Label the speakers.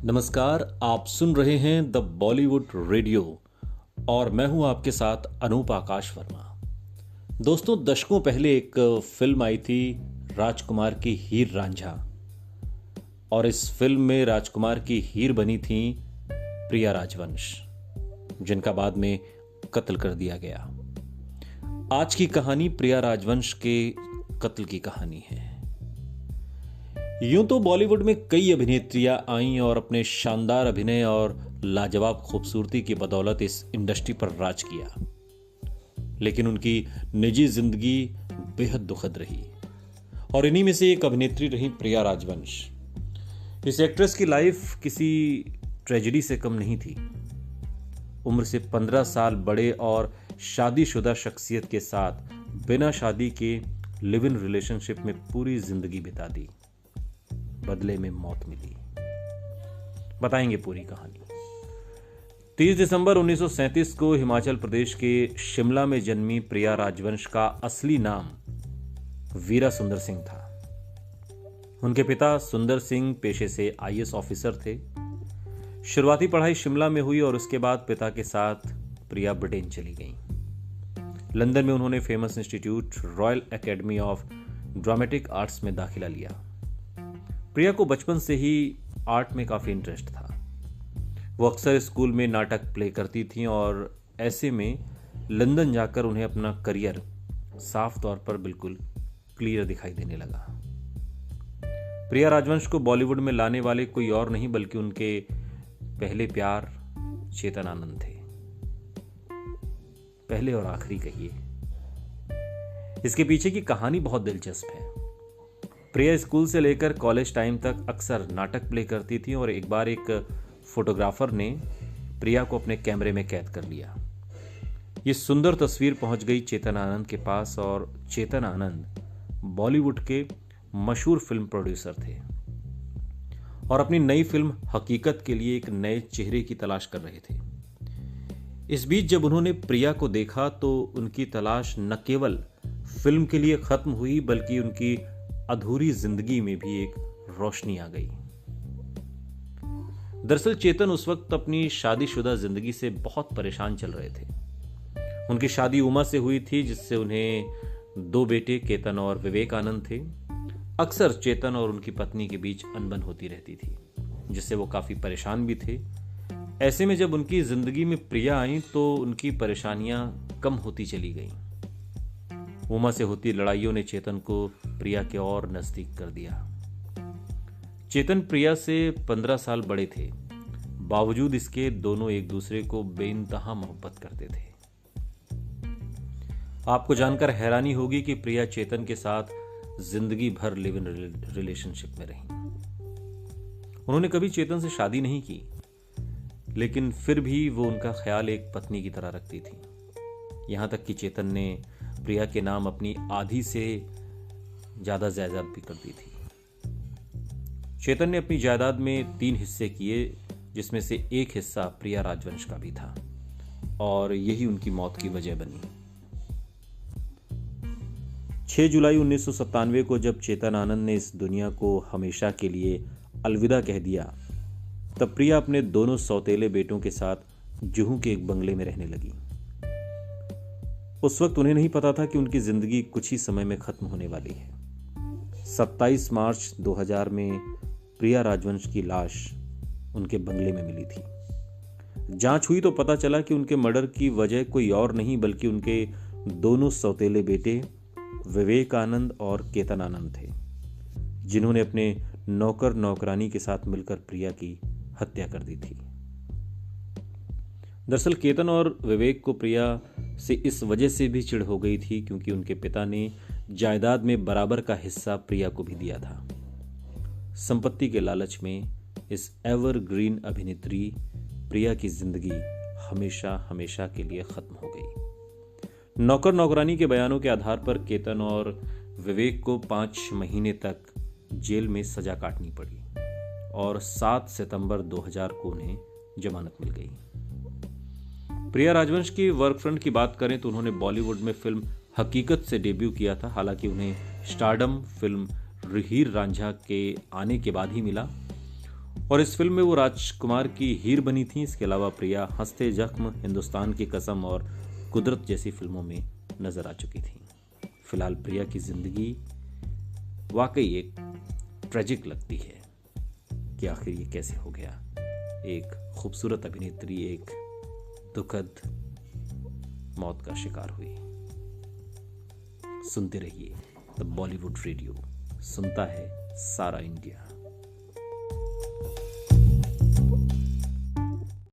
Speaker 1: नमस्कार, आप सुन रहे हैं द बॉलीवुड रेडियो और मैं हूं आपके साथ अनूप आकाश वर्मा। दोस्तों, दशकों पहले एक फिल्म आई थी राजकुमार की हीर रांझा और इस फिल्म में राजकुमार की हीर बनी थी प्रिया राजवंश, जिनका बाद में कत्ल कर दिया गया। आज की कहानी प्रिया राजवंश के कत्ल की कहानी है। यूं तो बॉलीवुड में कई अभिनेत्रियां आईं और अपने शानदार अभिनय और लाजवाब खूबसूरती की बदौलत इस इंडस्ट्री पर राज किया, लेकिन उनकी निजी जिंदगी बेहद दुखद रही और इन्हीं में से एक अभिनेत्री रही प्रिया राजवंश। इस एक्ट्रेस की लाइफ किसी ट्रेजेडी से कम नहीं थी। उम्र से 15 साल बड़े और शादीशुदा शख्सियत के साथ बिना शादी के लिव इन रिलेशनशिप में पूरी जिंदगी बिता दी। बदले में मौत मिली। बताएंगे पूरी कहानी। 30 दिसंबर 1937 को हिमाचल प्रदेश के शिमला में जन्मी प्रिया राजवंश का असली नाम वीरा सुंदर सिंह था। उनके पिता सुंदर सिंह पेशे से आईएएस ऑफिसर थे। शुरुआती पढ़ाई शिमला में हुई और उसके बाद पिता के साथ प्रिया ब्रिटेन चली गईं। लंदन में उन्होंने famous institute royal academy of dramatic arts में दाखिला लिया। प्रिया को बचपन से ही आर्ट में काफी इंटरेस्ट था। वो अक्सर स्कूल में नाटक प्ले करती थीं और ऐसे में लंदन जाकर उन्हें अपना करियर साफ तौर पर बिल्कुल क्लियर दिखाई देने लगा। प्रिया राजवंश को बॉलीवुड में लाने वाले कोई और नहीं बल्कि उनके पहले प्यार चेतन आनंद थे। पहले और आखिरी कहिए। इसके पीछे की कहानी बहुत दिलचस्प है। प्रिया स्कूल से लेकर कॉलेज टाइम तक अक्सर नाटक प्ले करती थी और एक बार एक फोटोग्राफर ने प्रिया को अपने कैमरे में कैद कर लिया। ये सुंदर तस्वीर पहुंच गई चेतन आनंद के पास और चेतन आनंद बॉलीवुड के मशहूर फिल्म प्रोड्यूसर थे और अपनी नई फिल्म हकीकत के लिए एक नए चेहरे की तलाश कर रहे थे। इस बीच जब उन्होंने प्रिया को देखा तो उनकी तलाश न केवल फिल्म के लिए खत्म हुई बल्कि उनकी अधूरी जिंदगी में भी एक रोशनी आ गई। दरअसल चेतन उस वक्त अपनी शादीशुदा जिंदगी से बहुत परेशान चल रहे थे। उनकी शादी उमा से हुई थी, जिससे उन्हें 2 बेटे केतन और विवेक आनंद थे। अक्सर चेतन और उनकी पत्नी के बीच अनबन होती रहती थी, जिससे वो काफी परेशान भी थे। ऐसे में जब उनकी जिंदगी में प्रिया आई तो उनकी परेशानियां कम होती चली गईं। उमा से होती लड़ाइयों ने चेतन को प्रिया के और नजदीक कर दिया। चेतन प्रिया से 15 साल बड़े थे, बावजूद इसके दोनों एक दूसरे को बेइंतहा मोहब्बत करते थे। आपको जानकर हैरानी होगी कि प्रिया चेतन के साथ जिंदगी भर लिव इन रिलेशनशिप में रही। उन्होंने कभी चेतन से शादी नहीं की, लेकिन फिर भी वो उनका ख्याल एक पत्नी की तरह रखती थी। यहां तक कि चेतन ने प्रिया के नाम अपनी आधी से ज्यादा जायदाद भी कर दी थी। चेतन ने अपनी जायदाद में 3 हिस्से किए, जिसमें से एक हिस्सा प्रिया राजवंश का भी था और यही उनकी मौत की वजह बनी। 6 जुलाई 1997 को जब चेतन आनंद ने इस दुनिया को हमेशा के लिए अलविदा कह दिया, तब प्रिया अपने दोनों सौतेले बेटों के साथ जुहू के एक बंगले में रहने लगी। उस वक्त उन्हें नहीं पता था कि उनकी जिंदगी कुछ ही समय में खत्म होने वाली है। 27 मार्च 2000 में प्रिया राजवंश की लाश उनके बंगले में मिली थी। जांच हुई तो पता चला कि उनके मर्डर की वजह कोई और नहीं बल्कि उनके दोनों सौतेले बेटे विवेक आनंद और केतन आनंद थे, जिन्होंने अपने नौकर नौकरानी के साथ मिलकर प्रिया की हत्या कर दी थी। दरअसल केतन और विवेक को प्रिया से इस वजह से भी चिढ़ हो गई थी क्योंकि उनके पिता ने जायदाद में बराबर का हिस्सा प्रिया को भी दिया था। संपत्ति के लालच में इस एवरग्रीन अभिनेत्री प्रिया की जिंदगी हमेशा हमेशा के लिए खत्म हो गई। नौकर नौकरानी के बयानों के आधार पर केतन और विवेक को 5 महीने तक जेल में सजा काटनी पड़ी और 7 सितंबर 2000 को उन्हें जमानत मिल गई। प्रिया राजवंश की वर्क फ्रंट की बात करें तो उन्होंने बॉलीवुड में फिल्म हकीकत से डेब्यू किया था। हालांकि उन्हें स्टारडम फिल्म हीर रांझा के आने के बाद ही मिला। और इस फिल्म में वो राजकुमार की हीर बनी थी। इसके अलावा प्रिया हंसते जख्म, हिंदुस्तान की कसम और कुदरत जैसी फिल्मों में नजर आ चुकी थी। फिलहाल प्रिया की जिंदगी वाकई एक ट्रेजिक लगती है कि आखिर ये कैसे हो गया। एक खूबसूरत अभिनेत्री एक दुखद मौत का शिकार हुई। सुनते रहिए द बॉलीवुड रेडियो, सुनता है सारा इंडिया।